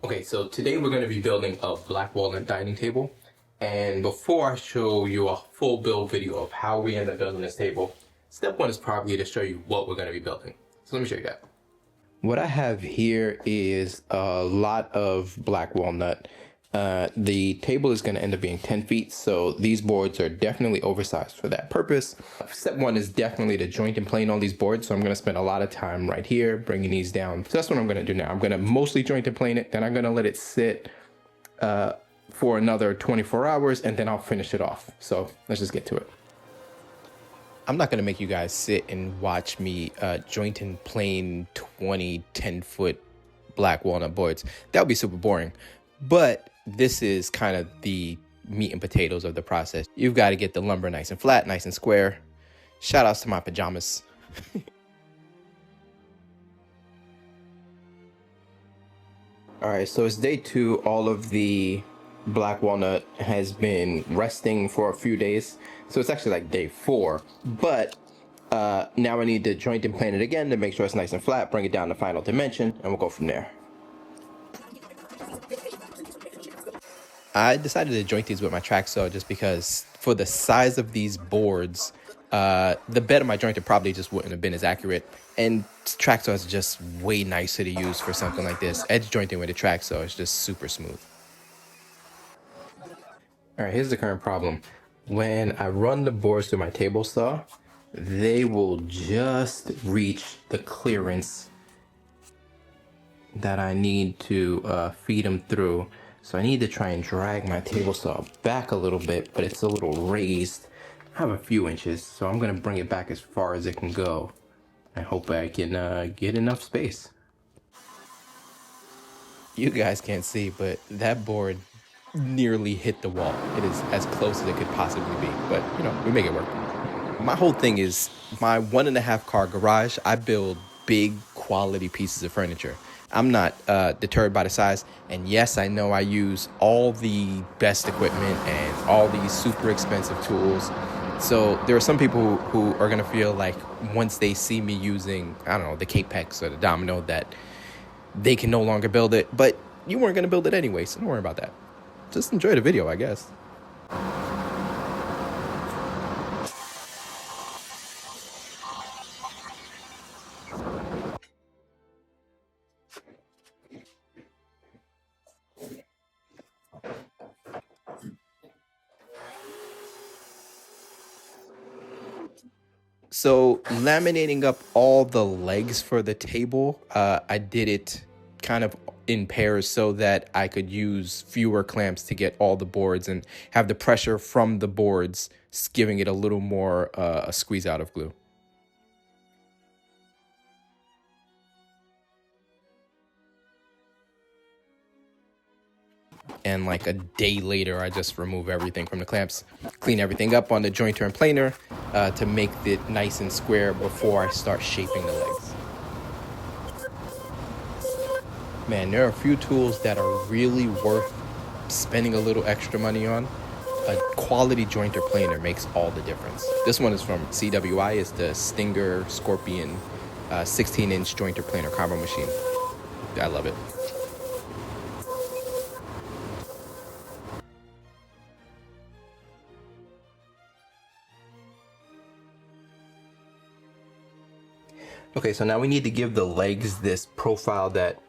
Okay, so today we're going to be building a black walnut dining table. And before I show you a full build video of how we end up building this table, step one is probably to show you what we're going to be building. So let me show you that. What I have here is a lot of black walnut. The table is going to end up being 10 feet, so these boards are definitely oversized for that purpose. Step one is definitely to joint and plane all these boards, so I'm going to spend a lot of time right here bringing these down. So that's what I'm going to do now. I'm going to mostly joint and plane it, then I'm going to let it sit for another 24 hours, and then I'll finish it off. So let's just get to it. I'm not going to make you guys sit and watch me joint and plane 20 10-foot black walnut boards. That would be super boring. But this is kind of the meat and potatoes of the process. You've got to get the lumber nice and flat, nice and square. Shout outs to my pajamas. All right, so it's day 2. All of the black walnut has been resting for a few days. So it's actually like day 4. But now I need to joint and plane it again to make sure it's nice and flat, bring it down to final dimension, and we'll go from there. I decided to joint these with my track saw just because for the size of these boards, the bed of my jointer probably just wouldn't have been as accurate. And track saw is just way nicer to use for something like this. Edge jointing with a track saw is just super smooth. All right, here's the current problem. When I run the boards through my table saw, they will just reach the clearance that I need to feed them through. So I need to try and drag my table saw back a little bit, but it's a little raised. I have a few inches, so I'm gonna bring it back as far as it can go. I hope I can get enough space. You guys can't see, but that board nearly hit the wall. It is as close as it could possibly be, but you know, we make it work. My whole thing is my 1.5 car garage. I build big quality pieces of furniture. I'm not deterred by the size. And yes, I know I use all the best equipment and all these super expensive tools. So there are some people who are going to feel like once they see me using, I don't know, the Capex or the Domino, that they can no longer build it. But you weren't going to build it anyway, so don't worry about that. Just enjoy the video, I guess. So laminating up all the legs for the table, I did it kind of in pairs so that I could use fewer clamps to get all the boards and have the pressure from the boards giving it a little more a squeeze out of glue. And like a day later, I just remove everything from the clamps, clean everything up on the jointer and planer to make it nice and square before I start shaping the legs. Man, there are a few tools that are really worth spending a little extra money on. A quality jointer planer makes all the difference. This one is from CWI. It's the Stinger Scorpion 16-inch jointer planer combo machine. I love it. Okay, so now we need to give the legs this profile that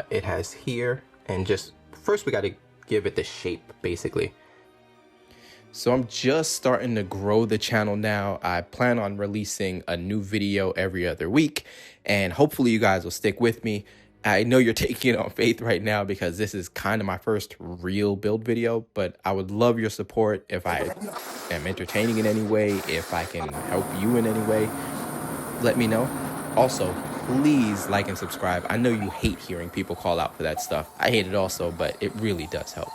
it has here, and just first we got to give it the shape, basically. So I'm just starting to grow the channel now. I plan on releasing a new video every other week, and hopefully you guys will stick with me. I know you're taking it on faith right now because this is kind of my first real build video, but I would love your support if I am entertaining in any way, if I can help you in any way. Let me know. Also, please like and subscribe. I know you hate hearing people call out for that stuff. I hate it also, but it really does help.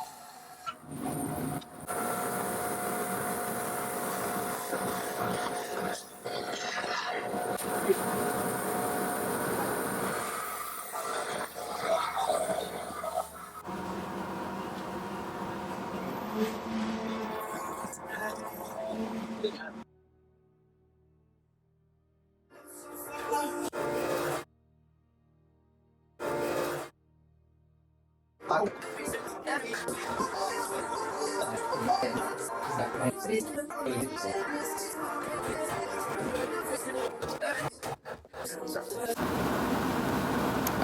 I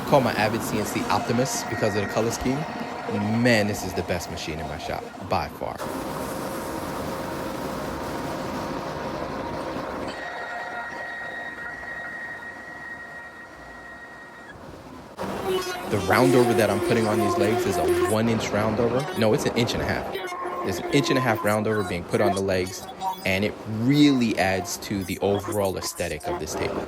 call my Avid CNC Optimus because of the color scheme. Man, this is the best machine in my shop, by far. The roundover that I'm putting on these legs is a 1-inch roundover. No, it's an 1.5 inches. There's an 1.5 inch roundover being put on the legs, and it really adds to the overall aesthetic of this table.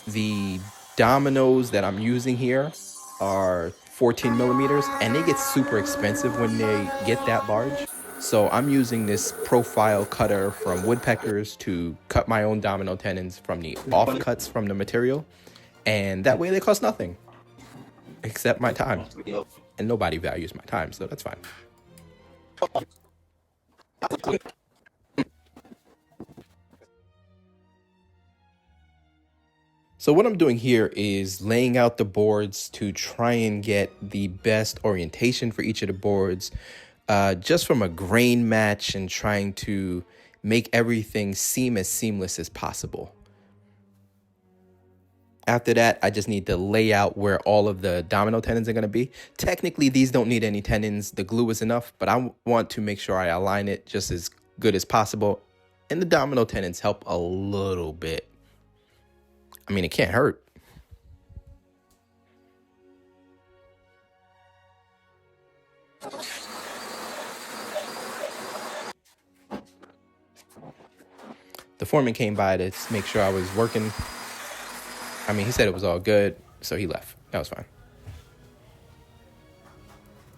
The dominoes that I'm using here are 14 millimeters, and they get super expensive when they get that large. So I'm using this profile cutter from Woodpeckers to cut my own domino tenons from the offcuts from the material. And that way they cost nothing, except my time. And nobody values my time, so that's fine. So what I'm doing here is laying out the boards to try and get the best orientation for each of the boards, just from a grain match, and trying to make everything seem as seamless as possible. After that, I just need to lay out where all of the domino tenons are going to be. Technically, these don't need any tenons. The glue is enough, but I want to make sure I align it just as good as possible. And the domino tenons help a little bit. I mean, it can't hurt. The foreman came by to make sure I was working. I mean, he said it was all good, so he left. That was fine.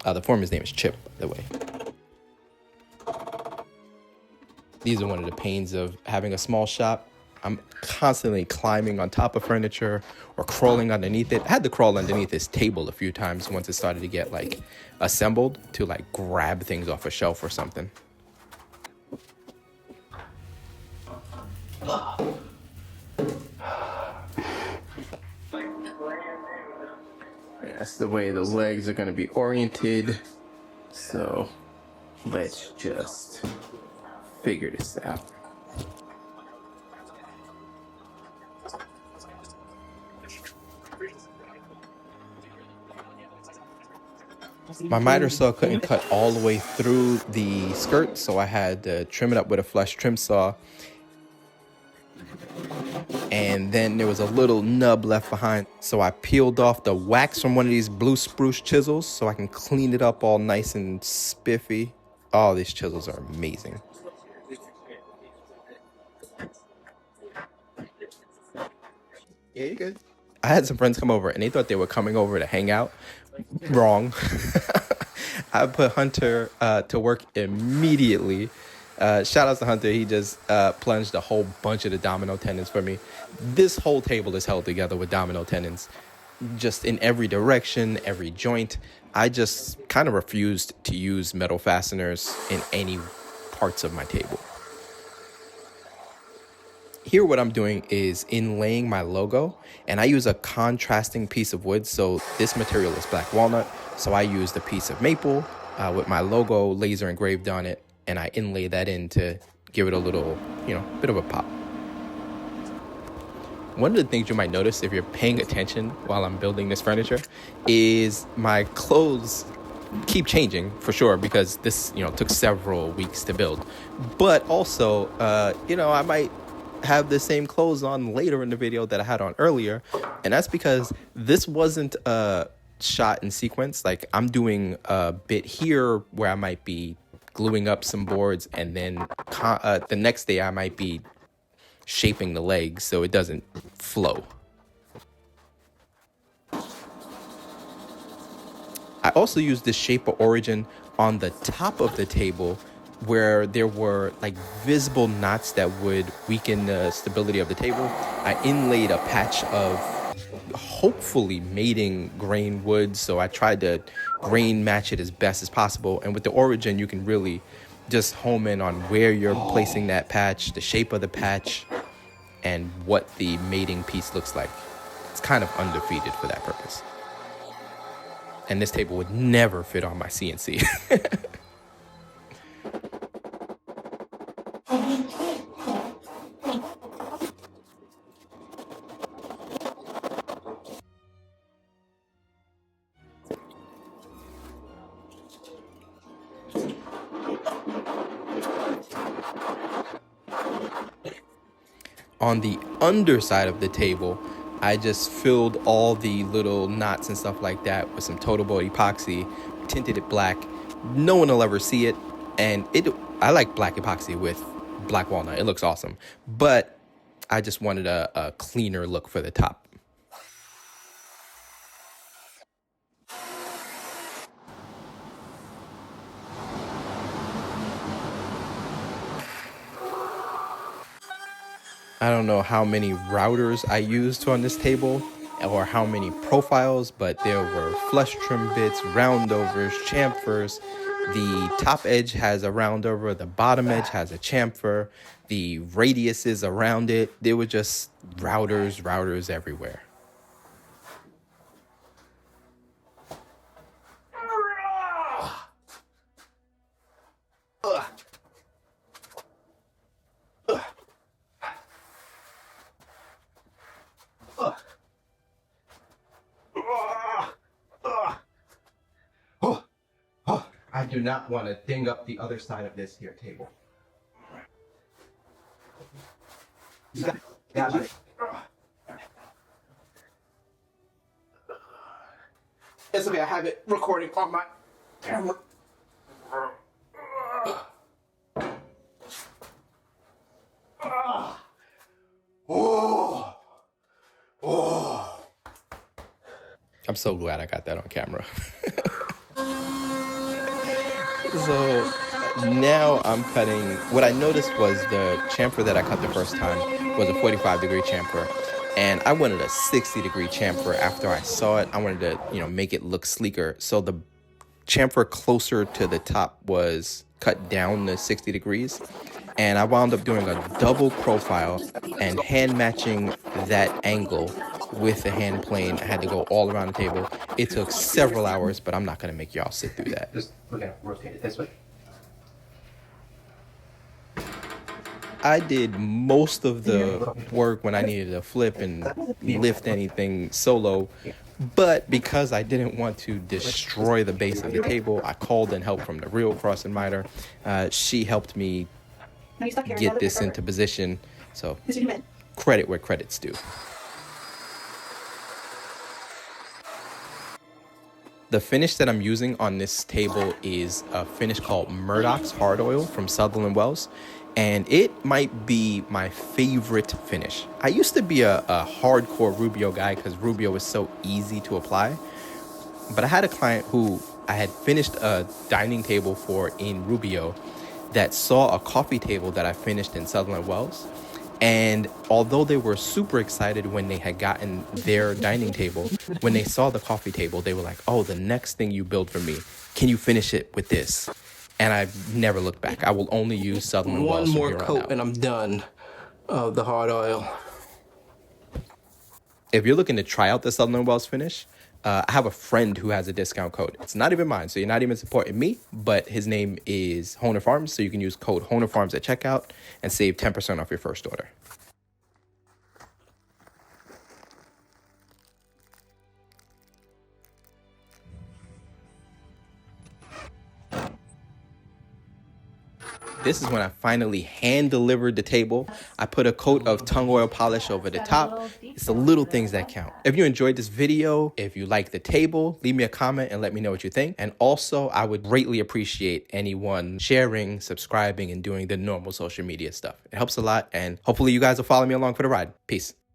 The foreman's name is Chip, by the way. These are one of the pains of having a small shop. I'm constantly climbing on top of furniture or crawling underneath it. I had to crawl underneath this table a few times once it started to get like assembled to like grab things off a shelf or something. That's the way the legs are going to be oriented. So let's just figure this out. My miter saw couldn't cut all the way through the skirt, so I had to trim it up with a flush trim saw. And then there was a little nub left behind, so I peeled off the wax from one of these blue spruce chisels so I can clean it up all nice and spiffy. Oh, these chisels are amazing. Yeah, you're good. I had some friends come over and they thought they were coming over to hang out. Wrong. I put Hunter to work immediately. Shout out to Hunter. He just plunged a whole bunch of the domino tenons for me. This whole table is held together with domino tenons, just in every direction, every joint. I just kind of refused to use metal fasteners in any parts of my table. Here what I'm doing is inlaying my logo, and I use a contrasting piece of wood. So this material is black walnut, so I used a piece of maple with my logo laser engraved on it, and I inlay that in to give it a little, bit of a pop. One of the things you might notice if you're paying attention while I'm building this furniture is my clothes keep changing, for sure, because this, took several weeks to build. But also, I might have the same clothes on later in the video that I had on earlier, and that's because this wasn't shot in sequence. Like, I'm doing a bit here where I might be gluing up some boards, and then the next day I might be shaping the legs so it doesn't flow. I also used this shape of origin on the top of the table where there were like visible knots that would weaken the stability of the table. I inlaid a patch of hopefully mating grain wood, so I tried to grain match it as best as possible. And with the origin, you can really just home in on where you're placing that patch, the shape of the patch, and what the mating piece looks like. It's kind of undefeated for that purpose. And this table would never fit on my CNC. On the underside of the table, I just filled all the little knots and stuff like that with some Total Boat epoxy, tinted it black. No one will ever see it. And I like black epoxy with black walnut. It looks awesome. But I just wanted a cleaner look for the top. I don't know how many routers I used on this table or how many profiles, but there were flush trim bits, roundovers, chamfers. The top edge has a roundover, the bottom edge has a chamfer, the radiuses around it. There were just routers everywhere. I do not want to ding up the other side of this here table. Got it. It's okay, I have it recording on my camera. I'm so glad I got that on camera. So now I'm cutting. What I noticed was the chamfer that I cut the first time was a 45-degree chamfer, and I wanted a 60-degree chamfer. After I saw it, I wanted to, make it look sleeker. So the chamfer closer to the top was cut down to 60 degrees, and I wound up doing a double profile and hand matching that angle with the hand plane. I had to go all around the table. It took several hours, but I'm not going to make y'all sit through that. Just we're going to rotate it this way. I did most of the work when I needed to flip and lift anything solo, but because I didn't want to destroy the base of the table, I called in help from the real cross and miter. She helped me get this into position, so credit where credit's due. The finish that I'm using on this table is a finish called Murdoch's Hard Oil from Sutherland Wells, and it might be my favorite finish. I used to be a hardcore Rubio guy because Rubio was so easy to apply, but I had a client who I had finished a dining table for in Rubio that saw a coffee table that I finished in Sutherland Wells. And although they were super excited when they had gotten their dining table, when they saw the coffee table, they were like, oh, the next thing you build for me, can you finish it with this? And I've never looked back. I will only use Sutherland Wells. One more coat and I'm done of the hard oil. If you're looking to try out the Sutherland Wells finish, I have a friend who has a discount code. It's not even mine, so you're not even supporting me, but his name is Honer Farms, so you can use code Honer Farms at checkout and save 10% off your first order. This is when I finally hand-delivered the table. I put a coat of tung oil polish over the top. It's the little things that count. If you enjoyed this video, if you like the table, leave me a comment and let me know what you think. And also, I would greatly appreciate anyone sharing, subscribing, and doing the normal social media stuff. It helps a lot, and hopefully you guys will follow me along for the ride. Peace.